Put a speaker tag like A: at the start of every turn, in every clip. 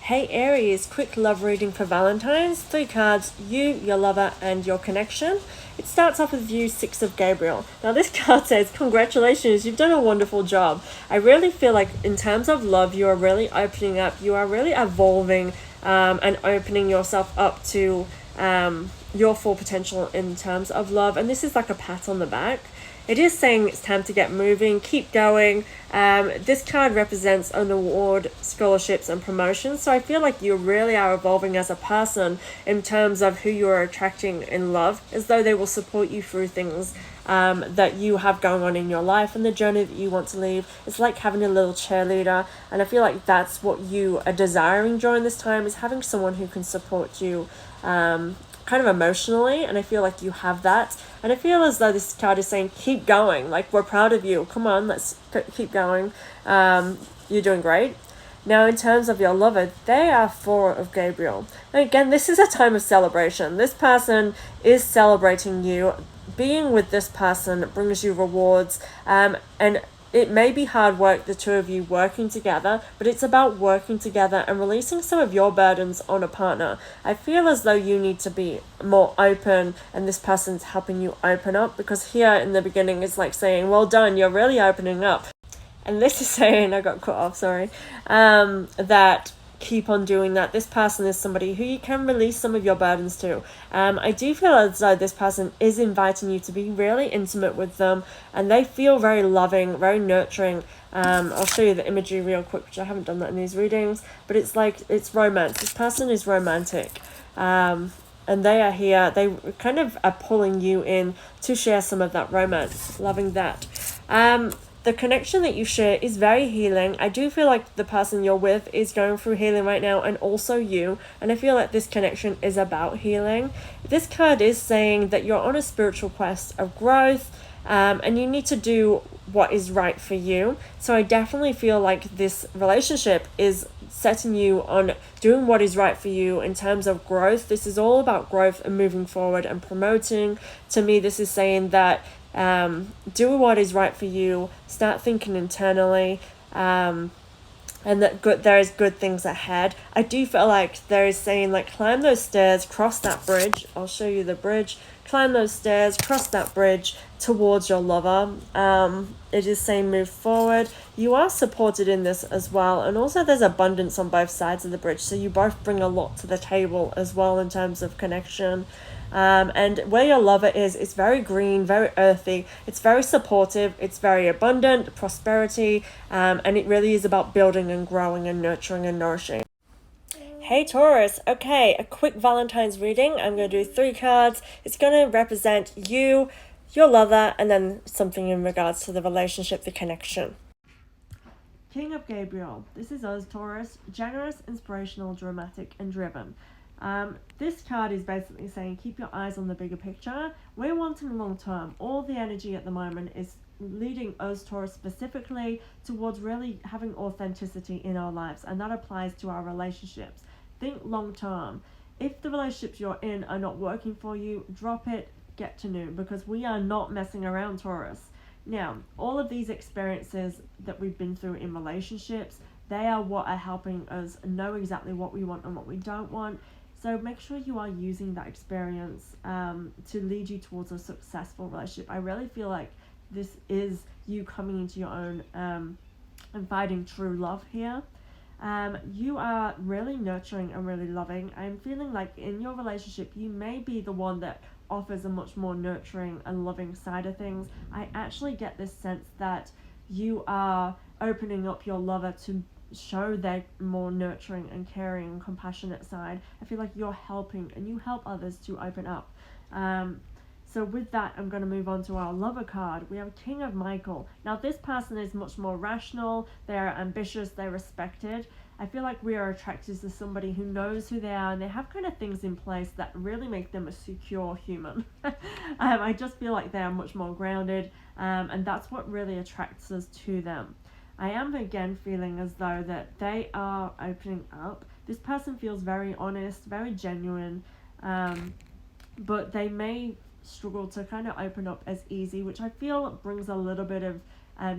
A: Hey Aries, quick love reading for Valentines. 3 cards, you, your lover, and your connection. It starts off with you, 6 of Gabriel. Now this card says, congratulations, you've done a wonderful job. I really feel like in terms of love, you are really opening up. You are really evolving and opening yourself up to your full potential in terms of love. And this is like a pat on the back. It is saying it's time to get moving, keep going. This card represents an award, scholarships, and promotions. So I feel like you really are evolving as a person in terms of who you are attracting in love, as though they will support you through things that you have going on in your life and the journey that you want to leave. It's like having a little cheerleader, and I feel like that's what you are desiring during this time, is having someone who can support you kind of emotionally, and I feel like you have that. And I feel as though this card is saying keep going, like we're proud of you, come on, let's keep going. You're doing great. Now in terms of your lover, they are 4 of Gabriel. And again, this is a time of celebration. This person is celebrating you. Being with this person brings you rewards, and it may be hard work, the 2 of you working together, but it's about working together and releasing some of your burdens on a partner. I feel as though you need to be more open, and this person's helping you open up, because here in the beginning it's like saying, well done, you're really opening up. And this is saying, I got cut off, sorry, that keep on doing that. This person is somebody who you can release some of your burdens to. I do feel as though this person is inviting you to be really intimate with them, and they feel very loving, very nurturing. I'll show you the imagery real quick, which I haven't done that in these readings, but it's like, it's romance. This person is romantic. And they are here, they kind of are pulling you in to share some of that romance. Loving that. The connection that you share is very healing. I do feel like the person you're with is going through healing right now, and also you. And I feel like this connection is about healing. This card is saying that you're on a spiritual quest of growth, and you need to do what is right for you. So I definitely feel like this relationship is setting you on doing what is right for you in terms of growth. This is all about growth and moving forward and promoting. To me, this is saying that do what is right for you, start thinking internally, and that there is good things ahead. I do feel like there is saying, like, climb those stairs, cross that bridge. I'll show you the bridge. Climb those stairs, cross that bridge towards your lover. It is saying move forward. You are supported in this as well, and also there's abundance on both sides of the bridge, so you both bring a lot to the table as well in terms of connection. And where your lover is, it's very green, very earthy. It's very supportive. It's very abundant, prosperity, and it really is about building and growing and nurturing and nourishing. Hey Taurus, okay, a quick Valentine's reading. I'm going to do 3 cards. It's going to represent you, your lover, and then something in regards to the relationship, the connection. King of Gabriel, this is us, Taurus, generous, inspirational, dramatic, and driven. This card is basically saying keep your eyes on the bigger picture. We're wanting long term. All the energy at the moment is leading us, Taurus, specifically towards really having authenticity in our lives, and that applies to our relationships. Think long term. If the relationships you're in are not working for you, drop it, get to new, because we are not messing around, Taurus. Now, all of these experiences that we've been through in relationships, they are what are helping us know exactly what we want and what we don't want. So make sure you are using that experience to lead you towards a successful relationship. I really feel like this is you coming into your own and finding true love here. You are really nurturing and really loving. I'm feeling like in your relationship, you may be the one that offers a much more nurturing and loving side of things. I actually get this sense that you are opening up your lover to show their more nurturing and caring and compassionate side. I feel like you're helping, and you help others to open up. So with that, I'm going to move on to our lover card. We have King of Michael. Now this person is much more rational, they're ambitious, they're respected. I feel like we are attracted to somebody who knows who they are, and they have kind of things in place that really make them a secure human. I just feel like they are much more grounded, and that's what really attracts us to them. I am again feeling as though that they are opening up. This person feels very honest, very genuine, but they may struggle to kind of open up as easy, which I feel brings a little bit of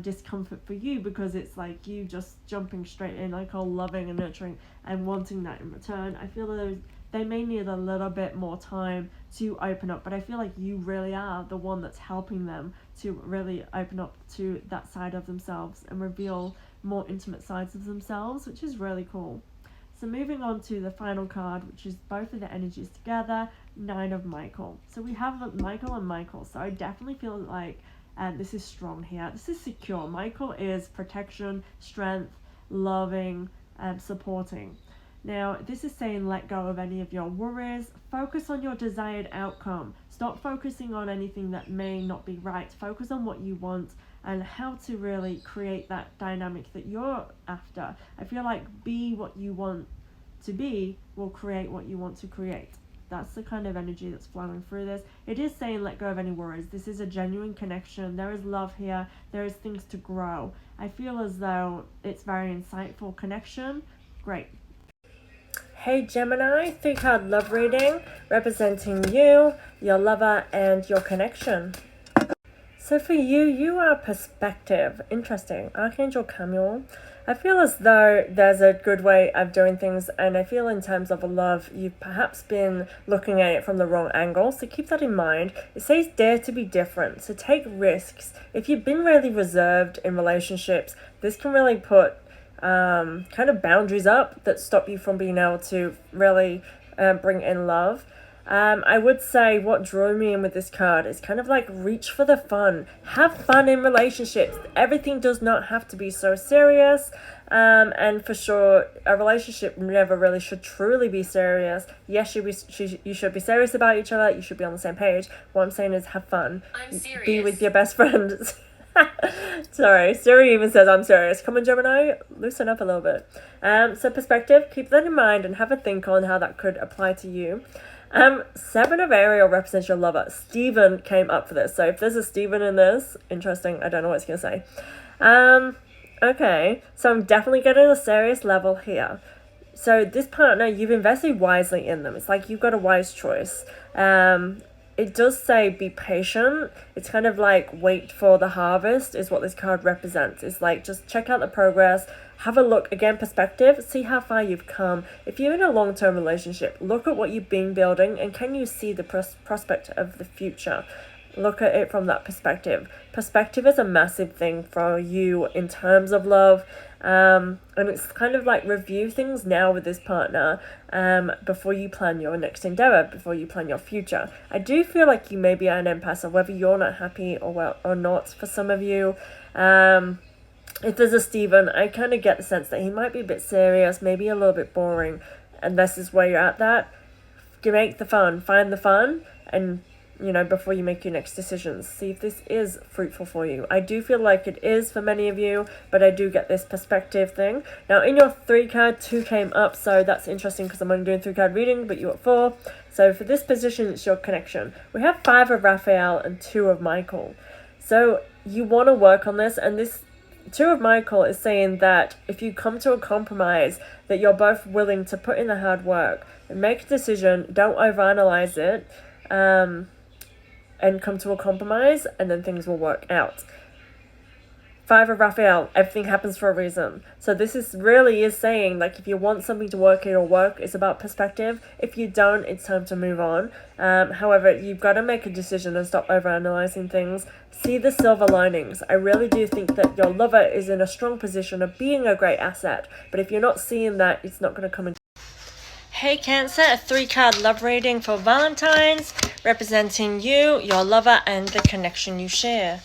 A: discomfort for you, because it's like you just jumping straight in, like all loving and nurturing and wanting that in return. I feel that they may need a little bit more time to open up, but I feel like you really are the one that's helping them to really open up to that side of themselves and reveal more intimate sides of themselves, which is really cool. So moving on to the final card, which is both of the energies together, Nine of Michael. So we have Michael and Michael. So I definitely feel like this is strong here. This is secure. Michael is protection, strength, loving, supporting. Now, this is saying let go of any of your worries. Focus on your desired outcome. Stop focusing on anything that may not be right. Focus on what you want and how to really create that dynamic that you're after. I feel like be what you want to be will create what you want to create. That's the kind of energy that's flowing through this. It is saying let go of any worries. This is a genuine connection. There is love here. There is things to grow. I feel as though it's very insightful connection. Great. Hey Gemini, 3-card love reading representing you, your lover, and your connection. So for you, you are perspective. Interesting. Archangel Chamuel. I feel as though there's a good way of doing things, and I feel in terms of a love, you've perhaps been looking at it from the wrong angle, so keep that in mind. It says dare to be different, so take risks. If you've been really reserved in relationships, this can really put kind of boundaries up that stop you from being able to really bring in love. I would say what drew me in with this card is kind of like reach for the fun. Have fun in relationships. Everything does not have to be so serious. And for sure, a relationship never really should truly be serious. Yes, you should be serious about each other. You should be on the same page. What I'm saying is have fun.
B: I'm serious.
A: Be with your best friends. Sorry, Siri even says I'm serious. Come on, Gemini, loosen up a little bit. So perspective, keep that in mind and have a think on how that could apply to you. 7 of Ariel represents your lover. Stephen came up for this. So if there's a Stephen in this, interesting. I don't know what it's going to say. Okay, so I'm definitely getting a serious level here. So this partner, you've invested wisely in them. It's like you've got a wise choice. It does say be patient. It's kind of like wait for the harvest is what this card represents. It's like just check out the progress, have a look, again, perspective, see how far you've come. If you're in a long-term relationship, look at what you've been building and can you see the prospect of the future? Look at it from that perspective. Perspective is a massive thing for you in terms of love. And it's kind of like review things now with this partner before you plan your next endeavor, before you plan your future. I do feel like you may be an empath, so whether you're not happy or not for some of you. If there's a Stephen, I kind of get the sense that he might be a bit serious, maybe a little bit boring, and this is where you're at that. You make the fun, find the fun, and before you make your next decisions, see if this is fruitful for you. I do feel like it is for many of you, but I do get this perspective thing. Now, in your 3 card, 2 came up, so that's interesting because I'm only doing 3 card reading, but you're at 4. So for this position, it's your connection. We have 5 of Raphael and 2 of Michael. So you want to work on this, and this 2 of Michael is saying that if you come to a compromise, that you're both willing to put in the hard work and make a decision, don't overanalyze it, and come to a compromise, and then things will work out. 5 of Raphael, everything happens for a reason. So this really is saying, like, if you want something to work, it'll work. It's about perspective. If you don't, it's time to move on. However, you've got to make a decision and stop overanalyzing things. See the silver linings. I really do think that your lover is in a strong position of being a great asset. But if you're not seeing that, it's not going to come in. Hey Cancer, a 3 card love reading for Valentines, representing you, your lover, and the connection you share.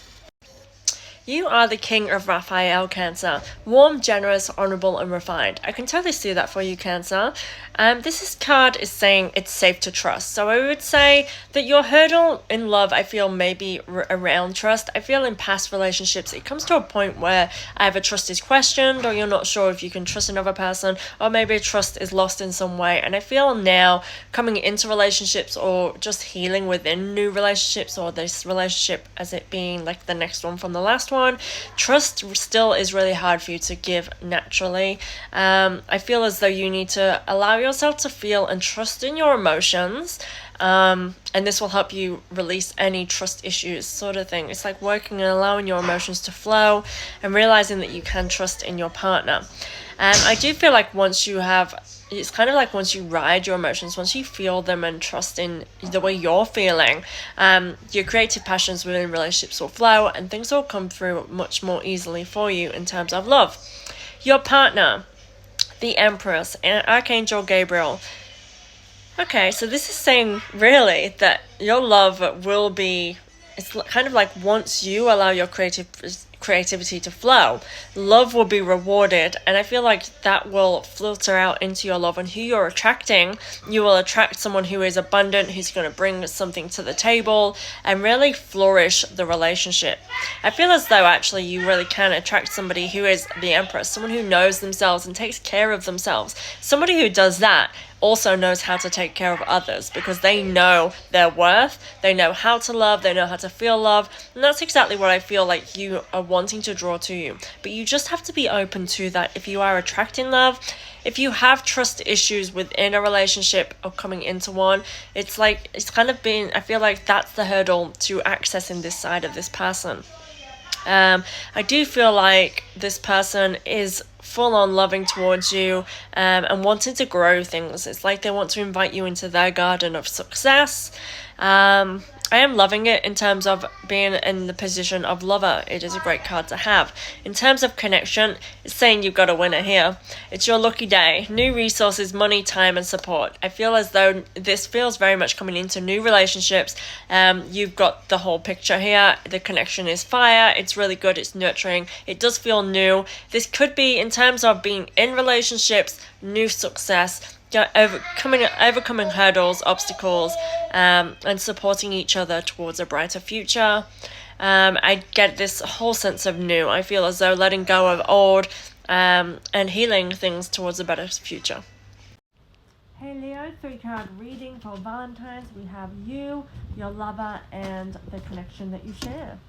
A: You are the king of Raphael, Cancer. Warm, generous, honorable, and refined. I can totally see that for you, Cancer. This card is saying it's safe to trust. So I would say that your hurdle in love, I feel, may be around trust. I feel in past relationships, it comes to a point where either trust is questioned, or you're not sure if you can trust another person, or maybe trust is lost in some way. And I feel now, coming into relationships, or just healing within new relationships, or this relationship as it being like the next one from the last one, one. Trust still is really hard for you to give naturally. I feel as though you need to allow yourself to feel and trust in your emotions. And this will help you release any trust issues sort of thing. It's like working and allowing your emotions to flow and realizing that you can trust in your partner. I do feel like it's kind of like once you ride your emotions, once you feel them and trust in the way you're feeling, your creative passions within relationships will flow and things will come through much more easily for you in terms of love. Your partner, the Empress, and Archangel Gabriel. Okay, so this is saying really that your love will be, it's kind of like once you allow your creativity to flow, love will be rewarded, and I feel like that will filter out into your love and who you're attracting. You will attract someone who is abundant, who's going to bring something to the table and really flourish the relationship. I feel as though actually you really can attract somebody who is the Empress, someone who knows themselves and takes care of themselves. Somebody who does that also knows how to take care of others because they know their worth, they know how to love, they know how to feel love, and that's exactly what I feel like you are wanting to draw to you. But you just have to be open to that. If you are attracting love, if you have trust issues within a relationship or coming into one, it's kind of been, I feel like that's the hurdle to accessing this side of this person. I do feel like this person is full on loving towards you and wanting to grow things. It's like they want to invite you into their garden of success. I am loving it in terms of being in the position of lover. It is a great card to have. In terms of connection, it's saying you've got a winner here. It's your lucky day. New resources, money, time, and support. I feel as though this feels very much coming into new relationships. You've got the whole picture here. The connection is fire. It's really good. It's nurturing. It does feel new. This could be in terms of being in relationships, new success, overcoming hurdles, obstacles, and supporting each other towards a brighter future. I get this whole sense of new. I feel as though letting go of old and healing things towards a better future. Hey Leo, 3-card reading for Valentine's. We have you, your lover, and the connection that you share.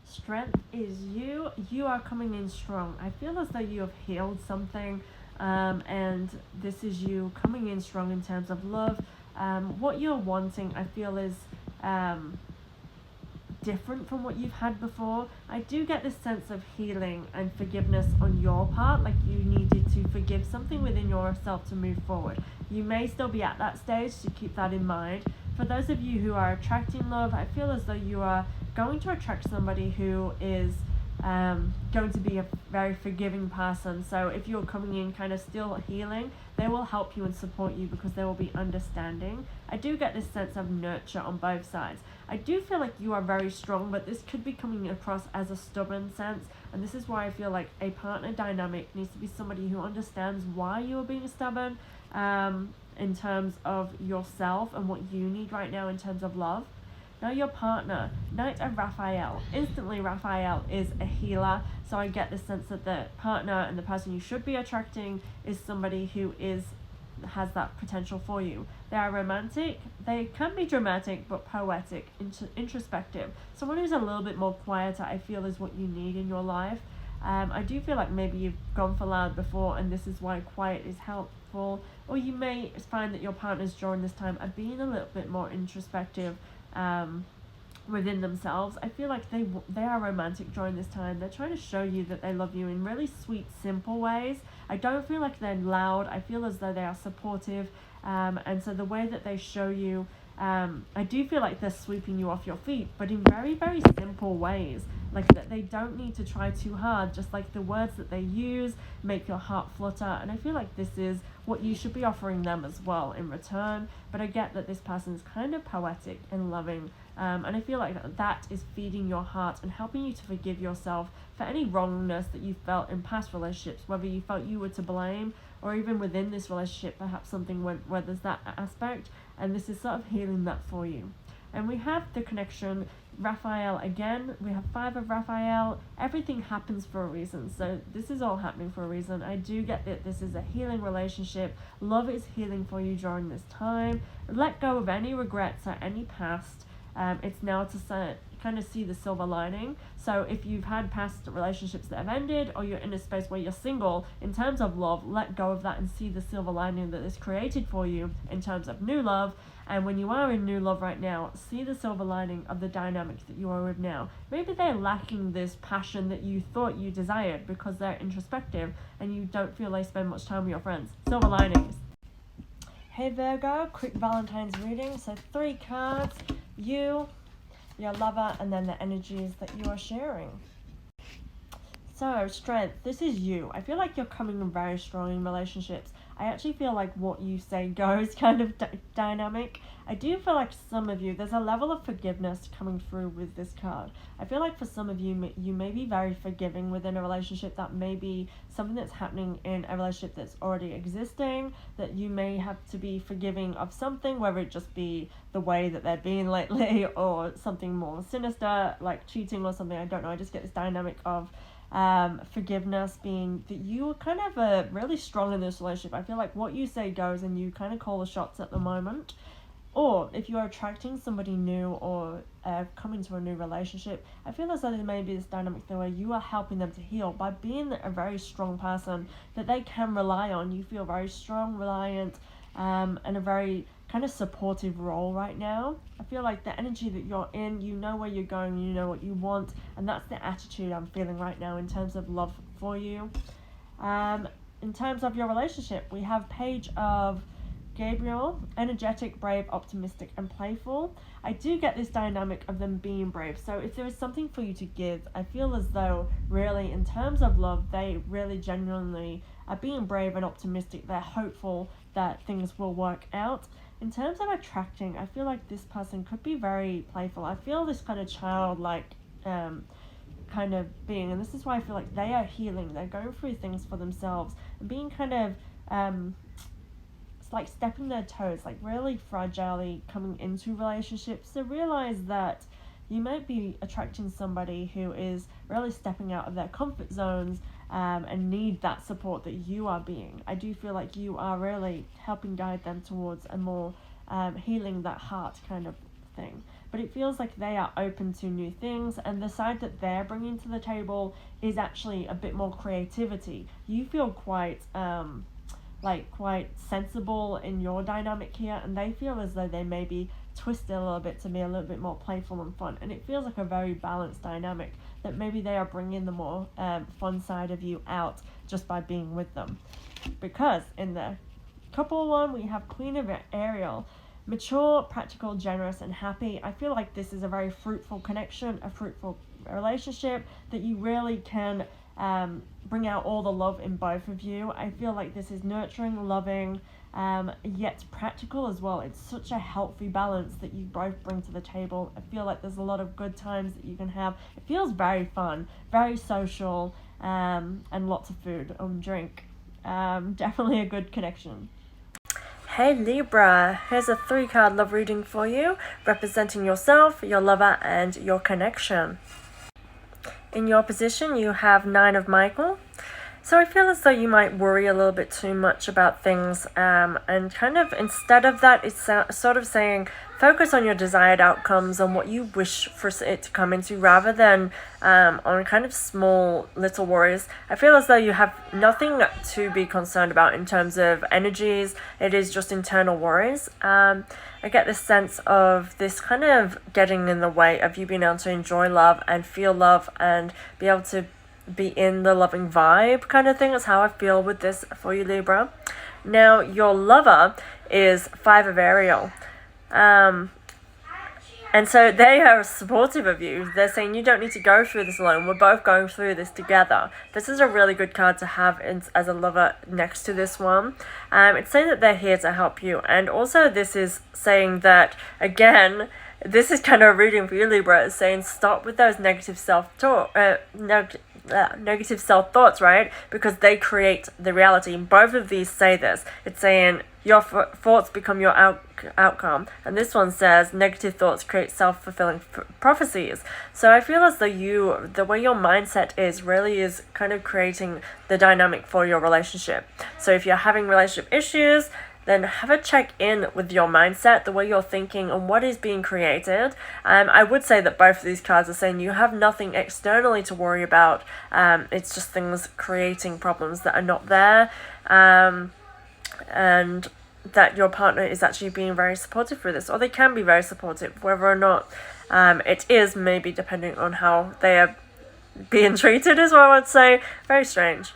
A: Strength is you. You are coming in strong. I feel as though you have healed something. And this is you coming in strong in terms of love. What you're wanting, I feel, is different from what you've had before. I do get this sense of healing and forgiveness on your part, like you needed to forgive something within yourself to move forward. You may still be at that stage, so keep that in mind. For those of you who are attracting love, I feel as though you are going to attract somebody who is going to be a very forgiving person. So if you're coming in kind of still healing, they will help you and support you because they will be understanding. I do get this sense of nurture on both sides. I do feel like you are very strong, but this could be coming across as a stubborn sense, and this is why I feel like a partner dynamic needs to be somebody who understands why you are being stubborn in terms of yourself and what you need right now in terms of love. Now your partner, Knight of Raphael. Instantly, Raphael is a healer, so I get the sense that the partner and the person you should be attracting is somebody who has that potential for you. They are romantic, they can be dramatic, but poetic, introspective. Someone who's a little bit more quieter, I feel, is what you need in your life. I do feel like maybe you've gone for loud before, and this is why quiet is helpful. Or you may find that your partners during this time are being a little bit more introspective within themselves. I feel like they are romantic during this time. They're trying to show you that they love you in really sweet, simple ways. I don't feel like they're loud. I feel as though they are supportive, and so the way that they show you, I do feel like they're sweeping you off your feet, but in very, very simple ways. Like that they don't need to try too hard, just like the words that they use make your heart flutter, and I feel like this is what you should be offering them as well in return. But I get that this person is kind of poetic and loving, and I feel like that is feeding your heart and helping you to forgive yourself for any wrongness that you felt in past relationships, whether you felt you were to blame or even within this relationship perhaps something went where there's that aspect, and this is sort of healing that for you. And we have the connection, Raphael again. We have 5 of Raphael. Everything happens for a reason. So this is all happening for a reason. I do get that this is a healing relationship. Love is healing for you during this time. Let go of any regrets or any past. It's now to kind of see the silver lining. So if you've had past relationships that have ended, or you're in a space where you're single, in terms of love, let go of that and see the silver lining that is created for you in terms of new love. And when you are in new love right now, see the silver lining of the dynamic that you are with now. Maybe they're lacking this passion that you thought you desired because they're introspective and you don't feel they spend much time with your friends. Silver linings. Hey Virgo, quick Valentine's reading. So 3 cards, you, your lover, and then the energies that you are sharing. So, strength, this is you. I feel like you're coming in very strong in relationships. I actually feel like what you say goes kind of dynamic. I do feel like some of you, there's a level of forgiveness coming through with this card. I feel like for some of you, you may be very forgiving within a relationship. That may be something that's happening in a relationship that's already existing, that you may have to be forgiving of something, whether it just be the way that they're being lately or something more sinister, like cheating or something. I don't know. I just get this dynamic of forgiveness being that you are kind of really strong in this relationship. I feel like what you say goes and you kind of call the shots at the moment. Or if you're attracting somebody new or coming to a new relationship, I feel as though there may be this dynamic thing where you are helping them to heal by being a very strong person that they can rely on. You feel very strong, reliant, and a very kind of supportive role right now. I feel like the energy that you're in, you know where you're going, you know what you want, and that's the attitude I'm feeling right now in terms of love for you. In terms of your relationship, we have Page of Gabriel, energetic, brave, optimistic, and playful. I do get this dynamic of them being brave. So if there is something for you to give, I feel as though really in terms of love, they really genuinely are being brave and optimistic. They're hopeful that things will work out. In terms of attracting, I feel like this person could be very playful. I feel this kind of childlike kind of being, and this is why I feel like they are healing. They're going through things for themselves and being kind of it's like stepping their toes, like really fragilely coming into relationships. So realize that you might be attracting somebody who is really stepping out of their comfort zones and need that support that you are being. I do feel like you are really helping guide them towards a more healing that heart kind of thing. But it feels like they are open to new things, and the side that they're bringing to the table is actually a bit more creativity. You feel quite quite sensible in your dynamic here, and they feel as though they may be twisted a little bit to be a little bit more playful and fun, and it feels like a very balanced dynamic that maybe they are bringing the more fun side of you out just by being with them. Because in the couple one, we have Queen of Ariel, mature, practical, generous, and happy. I feel like this is a very fruitful connection, a fruitful relationship that you really can bring out all the love in both of you. I feel like this is nurturing, loving, yet practical as well. It's such a healthy balance that you both bring to the table. I feel like there's a lot of good times that you can have. It feels very fun, very social, and lots of food and drink. Definitely a good connection. Hey Libra, here's a 3-card love reading for you, representing yourself, your lover, and your connection. In your position, you have 9 of Michael. So I feel as though you might worry a little bit too much about things, and kind of instead of that, it's sort of saying focus on your desired outcomes, on what you wish for it to come into, rather than on kind of small little worries. I feel as though you have nothing to be concerned about in terms of energies. It is just internal worries. I get this sense of this kind of getting in the way of you being able to enjoy love and feel love and be able to be in the loving vibe kind of thing. Is how I feel with this for you, Libra. Now, your lover is 5 of Ariel. And so they are supportive of you. They're saying you don't need to go through this alone. We're both going through this together. This is a really good card to have as a lover next to this one. It's saying that they're here to help you. And also this is saying that, again, this is kind of a reading for you, Libra. It's saying stop with those negative self-thoughts, right? Because they create the reality. Both of these say this. It's saying your thoughts become your outcome. And this one says negative thoughts create self-fulfilling prophecies. So I feel as though the way your mindset is really is kind of creating the dynamic for your relationship. So if you're having relationship issues, then have a check in with your mindset, the way you're thinking, and what is being created. I would say that both of these cards are saying you have nothing externally to worry about. It's just things creating problems that are not there. And that your partner is actually being very supportive for this, or they can be very supportive, whether or not it is, maybe depending on how they are being treated, is what I would say. Very strange.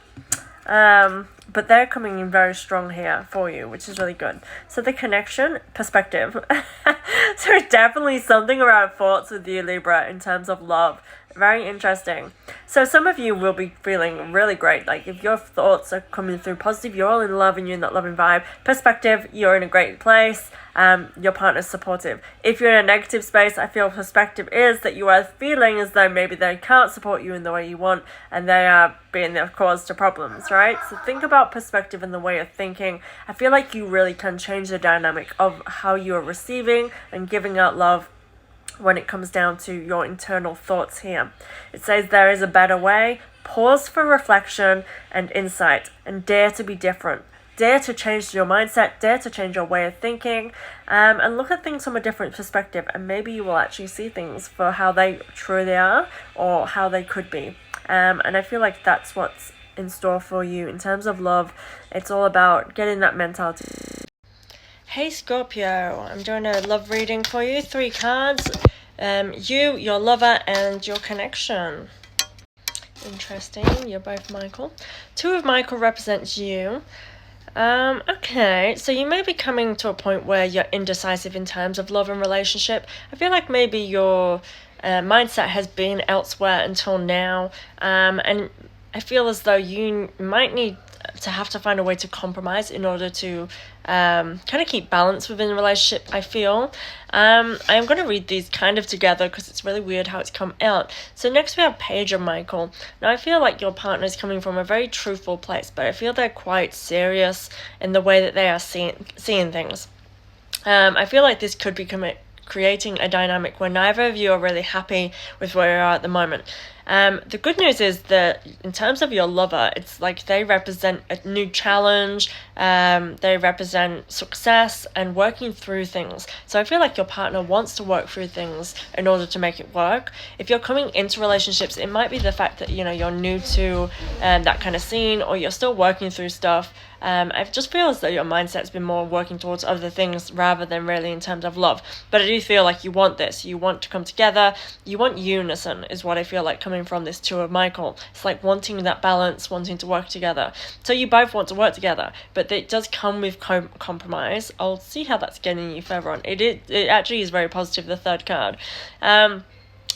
A: But they're coming in very strong here for you, which is really good. So the connection, perspective. So definitely something around thoughts with you, Libra, in terms of love. Very interesting. So some of you will be feeling really great. Like if your thoughts are coming through positive, you're all in love and you're in that loving vibe. Perspective, you're in a great place. Your partner's supportive. If you're in a negative space, I feel perspective is that you are feeling as though maybe they can't support you in the way you want and they are being the cause to problems, right? So think about perspective and the way of thinking. I feel like you really can change the dynamic of how you are receiving and giving out love when it comes down to your internal thoughts here. It says there is a better way. Pause for reflection and insight and dare to be different. Dare to change your mindset, dare to change your way of thinking, and look at things from a different perspective, and maybe you will actually see things for how they truly are or how they could be. And I feel like that's what's in store for you in terms of love. It's all about getting that mentality. Hey Scorpio, I'm doing a love reading for you. 3 cards. You, your lover, and your connection. Interesting. You're both Michael. 2 of Michael represents you. Okay, so you may be coming to a point where you're indecisive in terms of love and relationship. I feel like maybe your mindset has been elsewhere until now, and I feel as though you might need to have to find a way to compromise in order to kind of keep balance within the relationship, I feel. I'm going to read these kind of together because it's really weird how it's come out. So next we have Page of Michael. Now I feel like your partner is coming from a very truthful place, but I feel they're quite serious in the way that they are seeing things. I feel like this could be creating a dynamic where neither of you are really happy with where you are at the moment. The good news is that in terms of your lover, it's like they represent a new challenge, they represent success and working through things. So I feel like your partner wants to work through things in order to make it work. If you're coming into relationships, it might be the fact that, you're new to that kind of scene, or you're still working through stuff. I just feel as though your mindset's been more working towards other things rather than really in terms of love. But I do feel like you want this. You want to come together. You want unison is what I feel like coming from this 2 of Michael. It's like wanting that balance, wanting to work together. So you both want to work together, but it does come with compromise. I'll see how that's getting you further on. It actually is very positive, the 3rd card.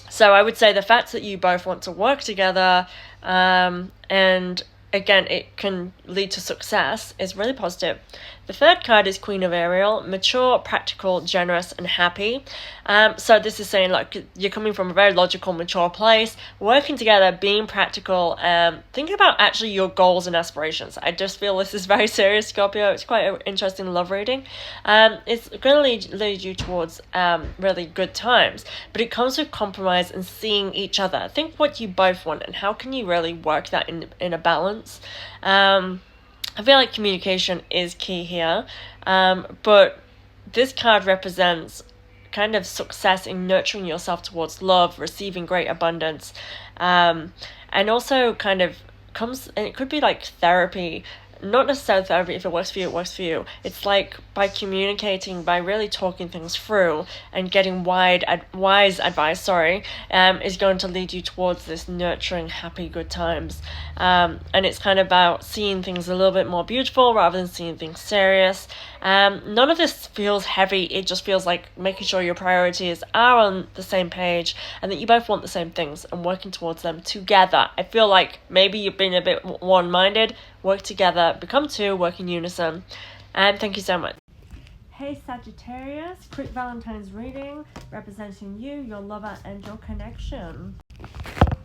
A: So I would say the fact that you both want to work together, and again, it can lead to success, is really positive. The 3rd card is Queen of Ariel, mature, practical, generous, and happy. So this is saying like you're coming from a very logical, mature place, working together, being practical, thinking about actually your goals and aspirations. I just feel this is very serious, Scorpio. It's quite an interesting love reading. It's going to lead you towards really good times, but it comes with compromise and seeing each other. Think what you both want and how can you really work that in a balance. I feel like communication is key here, but this card represents kind of success in nurturing yourself towards love, receiving great abundance, and also kind of comes, and it could be like therapy. Not necessarily therapy. If it works for you, it works for you. It's like by communicating, by really talking things through and getting wise advice, is going to lead you towards this nurturing, happy, good times. And it's kind of about seeing things a little bit more beautiful rather than seeing things serious. None of this feels heavy. It just feels like making sure your priorities are on the same page and that you both want the same things and working towards them together. I feel like maybe you've been a bit one-minded. Work together, become 2, work in unison. And thank you so much. Hey Sagittarius, quick Valentine's reading representing you, your lover, and your connection.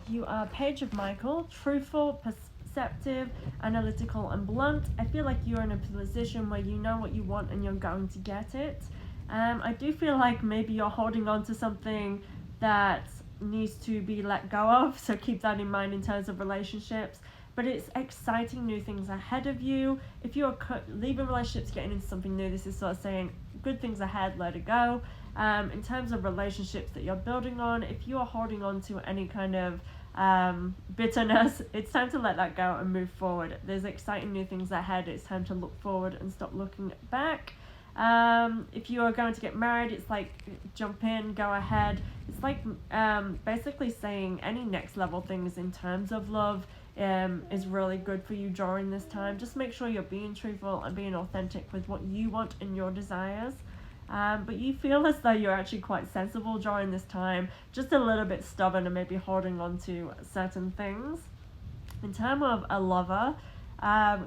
A: You are Page of Michael, truthful, perceptive, analytical, and blunt. I feel like you're in a position where you know what you want and you're going to get it. I do feel like maybe you're holding on to something that needs to be let go of, so keep that in mind in terms of relationships. but it's exciting new things ahead of you. If you are leaving relationships, getting into something new, this is sort of saying good things ahead, let it go. In terms of relationships that you're building on, if you are holding on to any kind of bitterness, it's time to let that go and move forward. There's exciting new things ahead. It's time to look forward and stop looking back. If you are going to get married, it's like jump in, go ahead. It's like basically saying any next level things in terms of love is really good for you during this time. Just make sure you're being truthful and being authentic with what you want and your desires. But you feel as though you're actually quite sensible during this time, just a little bit stubborn and maybe holding on to certain things. In terms of a lover,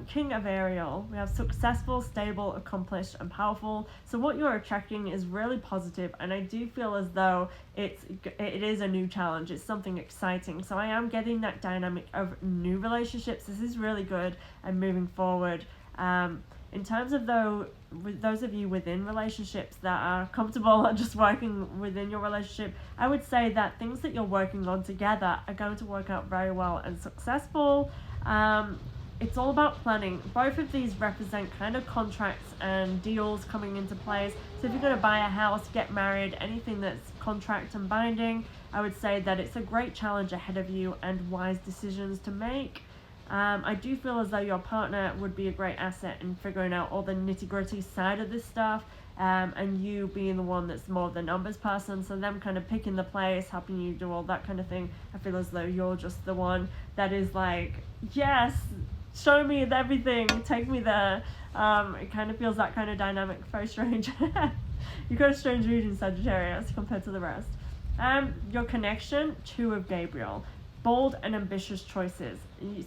A: King of Ariel, we have successful, stable, accomplished, and powerful. So what you're attracting is really positive, and I do feel as though it is a new challenge. It's something exciting. So I am getting that dynamic of new relationships. This is really good and moving forward. In terms of with those of you within relationships that are comfortable just working within your relationship, I would say that things that you're working on together are going to work out very well and successful. It's all about planning. Both of these represent kind of contracts and deals coming into place. So if you're going to buy a house, get married, anything that's contract and binding, I would say that it's a great challenge ahead of you and wise decisions to make. I do feel as though your partner would be a great asset in figuring out all the nitty-gritty side of this stuff, and you being the one that's more of the numbers person, so them kind of picking the place, helping you do all that kind of thing. I feel as though you're just the one that is like, yes, show me everything, take me there. It kind of feels that kind of dynamic. Very strange. You've got a strange reading, Sagittarius, compared to the rest. Your connection, 2 of Gabriel. Bold and ambitious choices.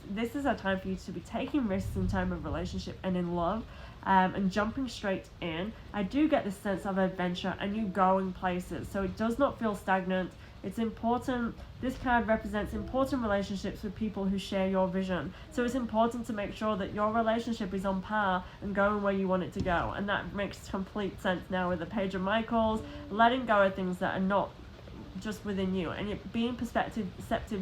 A: This is a time for you to be taking risks in terms of relationship and in love, and jumping straight in. I do get this sense of adventure and you going places, so it does not feel stagnant. It's important. This card represents important relationships with people who share your vision. So it's important to make sure that your relationship is on par and going where you want it to go. And that makes complete sense now with the Page of Michaels, letting go of things that are not just within you, and being perceptive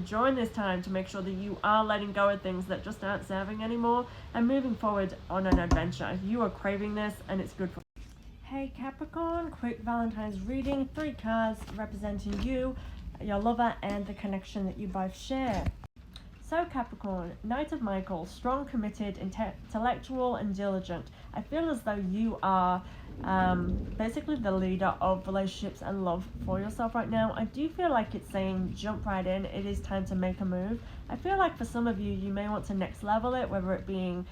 A: during this time to make sure that you are letting go of things that just aren't serving anymore and moving forward on an adventure. You are craving this and it's good for you. Hey Capricorn, quick Valentine's reading. 3 cards representing you, your lover, and the connection that you both share. So Capricorn, Knight of Michael, strong, committed, intellectual, and diligent. I feel as though you are basically the leader of relationships and love for yourself right now. I do feel like it's saying jump right in. It is time to make a move. I feel like for some of you, you may want to next level it, whether it being,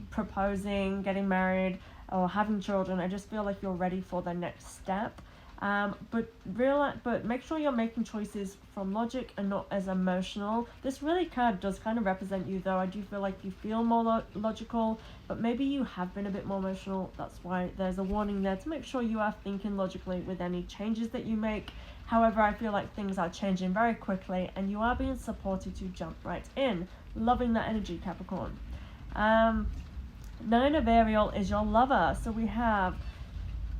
A: proposing, getting married, or having children. I just feel like you're ready for the next step. But make sure you're making choices from logic and not as emotional. This card does kind of represent you, though. I do feel like you feel more logical, but maybe you have been a bit more emotional. That's why there's a warning there to make sure you are thinking logically with any changes that you make. However, I feel like things are changing very quickly and you are being supported to jump right in. Loving that energy, Capricorn. 9 of Ariel is your lover. So we have...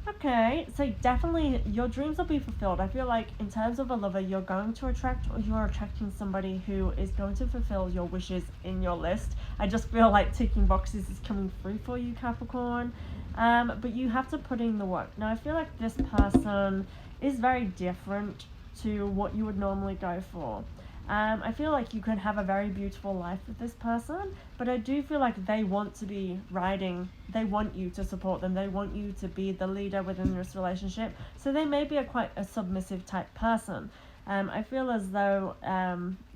A: Okay, so definitely your dreams will be fulfilled. I feel like in terms of a lover, you're attracting somebody who is going to fulfill your wishes in your list. I just feel like ticking boxes is coming through for you, Capricorn. But you have to put in the work. Now, I feel like this person is very different to what you would normally go for. I feel like you could have a very beautiful life with this person, but I do feel like they want to be riding. They want you to support them. They want you to be the leader within this relationship. So they may be quite a submissive type person. I feel as though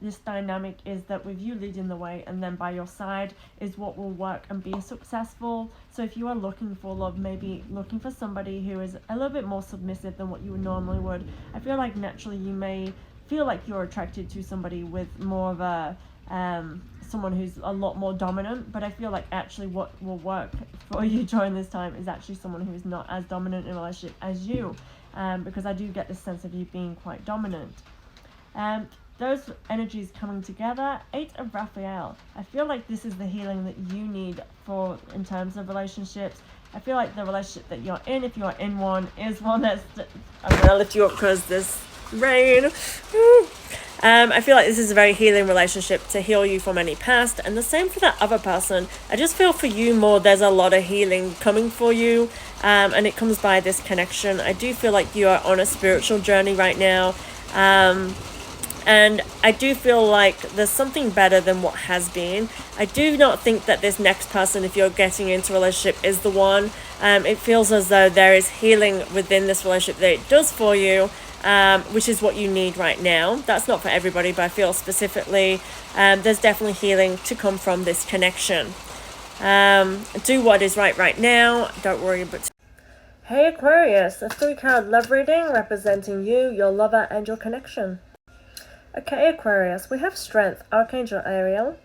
A: this dynamic is that with you leading the way and then by your side is what will work and be successful. So if you are looking for love, maybe looking for somebody who is a little bit more submissive than what you normally would, I feel like naturally you may feel like you're attracted to somebody with more of a someone who's a lot more dominant, but I feel like actually what will work for you during this time is actually someone who is not as dominant in a relationship as you, because I do get this sense of you being quite dominant. Those energies coming together. 8 of Raphael. I feel like this is the healing that you need for in terms of relationships. I feel like the relationship that you're in, if you're in one, is one that's... I'm going to lift you up because this rain. I feel like this is a very healing relationship to heal you from any past, and the same for that other person. I just feel for you more, there's a lot of healing coming for you, and it comes by this connection. I do feel like you are on a spiritual journey right now, and I do feel like there's something better than what has been. I do not think that this next person, if you're getting into a relationship, is the one. It feels as though there is healing within this relationship that it does for you, which is what you need right now. That's not for everybody, but I feel specifically there's definitely healing to come from this connection. Do what is right now. Don't worry about. Hey Aquarius, a 3-card love reading representing you, your lover, and your connection. Okay, Aquarius, we have Strength, Archangel Ariel.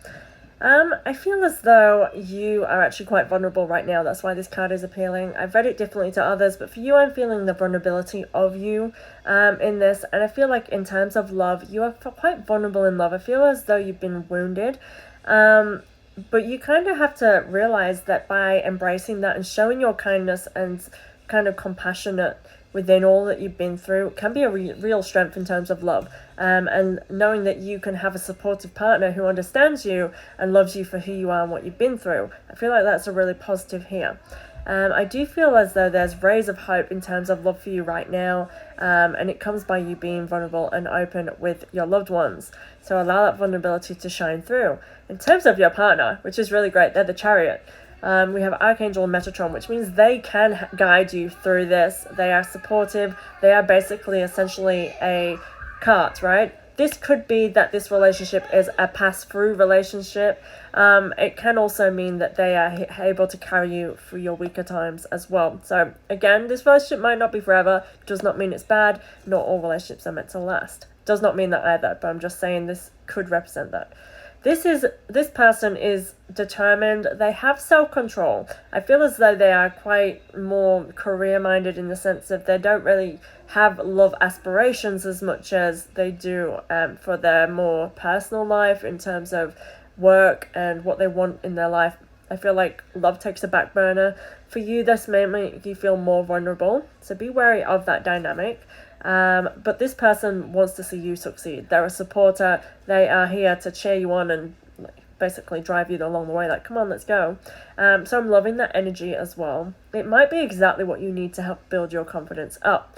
A: I feel as though you are actually quite vulnerable right now. That's why this card is appealing. I've read it differently to others, but for you, I'm feeling the vulnerability of you in this. And I feel like in terms of love, you are quite vulnerable in love. I feel as though you've been wounded. But you kind of have to realize that by embracing that and showing your kindness and kind of compassionate within all that you've been through can be a real strength in terms of love, and knowing that you can have a supportive partner who understands you and loves you for who you are and what you've been through. I feel like that's a really positive here. I do feel as though there's rays of hope in terms of love for you right now, and it comes by you being vulnerable and open with your loved ones. So allow that vulnerability to shine through. In terms of your partner, which is really great, they're the Chariot. We have Archangel and Metatron, which means they can guide you through this. They are supportive. They are basically essentially a cart, right? This could be that this relationship is a pass-through relationship. It can also mean that they are able to carry you through your weaker times as well. So again, this relationship might not be forever. Does not mean it's bad. Not all relationships are meant to last. Does not mean that either, but I'm just saying this could represent that. This person is determined. They have self-control. I feel as though they are quite more career-minded in the sense of they don't really have love aspirations as much as they do for their more personal life in terms of work and what they want in their life. I feel like love takes a back burner. For you, this may make you feel more vulnerable, so be wary of that dynamic. But this person wants to see you succeed. They're a supporter. They are here to cheer you on and basically drive you along the way, like, come on, let's go. So I'm loving that energy as well. It might be exactly what you need to help build your confidence up.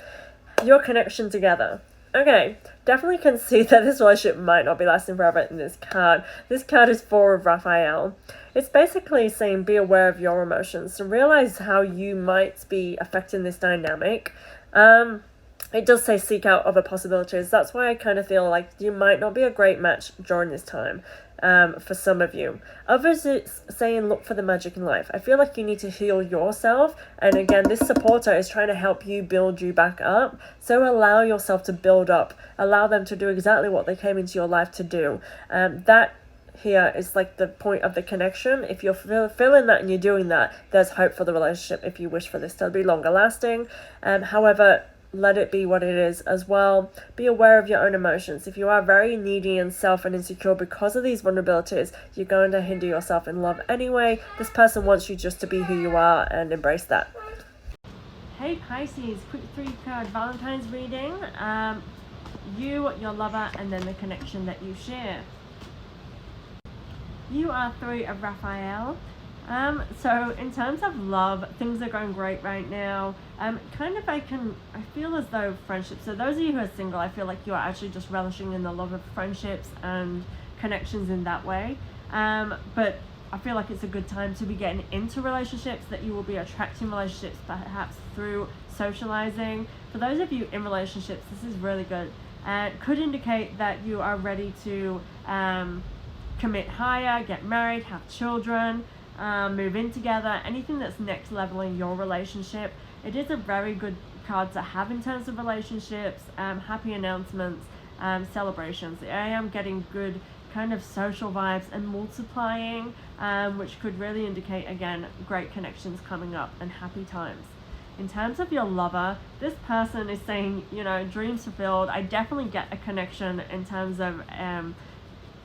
A: Your connection together. Okay, definitely can see that this relationship might not be lasting forever in this card. This card is 4 of Raphael. It's basically saying be aware of your emotions and realize how you might be affecting this dynamic. It does say seek out other possibilities. That's why I kind of feel like you might not be a great match during this time for some of you. Others, it's saying look for the magic in life. I feel like you need to heal yourself. And again, this supporter is trying to help you build you back up. So allow yourself to build up. Allow them to do exactly what they came into your life to do. That here is like the point of the connection. If you're feeling that and you're doing that, there's hope for the relationship if you wish for this to be longer lasting. However, let it be what it is as well. Be aware of your own emotions. If you are very needy and self and insecure because of these vulnerabilities, you're going to hinder yourself in love anyway. This person wants you just to be who you are and embrace that. Hey Pisces, quick 3-card Valentines reading. You, your lover, and then the connection that you share. You are 3 of Raphael. So in terms of love, things are going great right now. I feel as though friendships, so those of you who are single, I feel like you are actually just relishing in the love of friendships and connections in that way. But I feel like it's a good time to be getting into relationships, that you will be attracting relationships perhaps through socializing. For those of you in relationships, this is really good. It could indicate that you are ready to commit higher, get married, have children, move in together, anything that's next level in your relationship. It is a very good card to have in terms of relationships, happy announcements, celebrations. I am getting good kind of social vibes and multiplying, which could really indicate, again, great connections coming up and happy times. In terms of your lover, this person is saying, dreams fulfilled. I definitely get a connection in terms of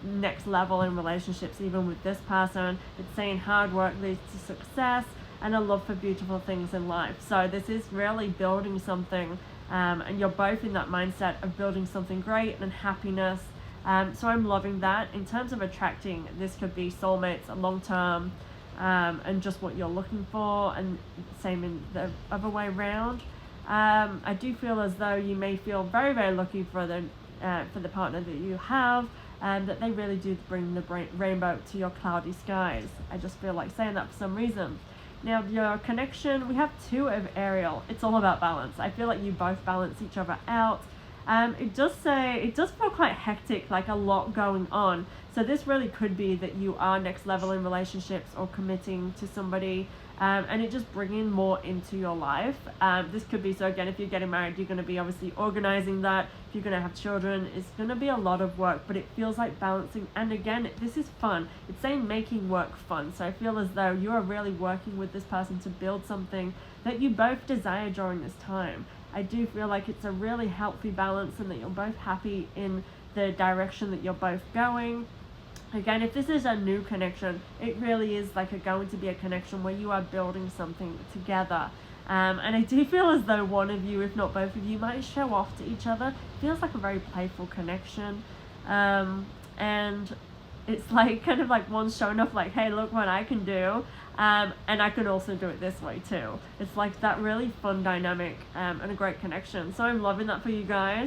A: next level in relationships. Even with this person, it's saying hard work leads to success and a love for beautiful things in life. So this is really building something, and you're both in that mindset of building something great and happiness, So I'm loving that. In terms of attracting, this could be soulmates, a long term, and just what you're looking for, and same in the other way around. I do feel as though you may feel very, very lucky for the partner that you have, and that they really do bring the rainbow to your cloudy skies. I just feel like saying that for some reason. Now, your connection, we have 2 of Ariel. It's all about balance. I feel like you both balance each other out. It does feel quite hectic, like a lot going on. So this really could be that you are next level in relationships or committing to somebody, and it just bringing more into your life. This could be, so again, if you're getting married, you're going to be obviously organizing that. If you're going to have children, it's going to be a lot of work, but it feels like balancing. And again, this is fun. It's saying making work fun. So I feel as though you are really working with this person to build something that you both desire during this time. I do feel like it's a really healthy balance, and that you're both happy in the direction that you're both going. Again, if this is a new connection, it really is like going to be a connection where you are building something together. And I do feel as though one of you, if not both of you, might show off to each other. It feels like a very playful connection. And it's like kind of like one's showing off like, hey, look what I can do. And I can also do it this way too. It's like that really fun dynamic, and a great connection. So I'm loving that for you guys.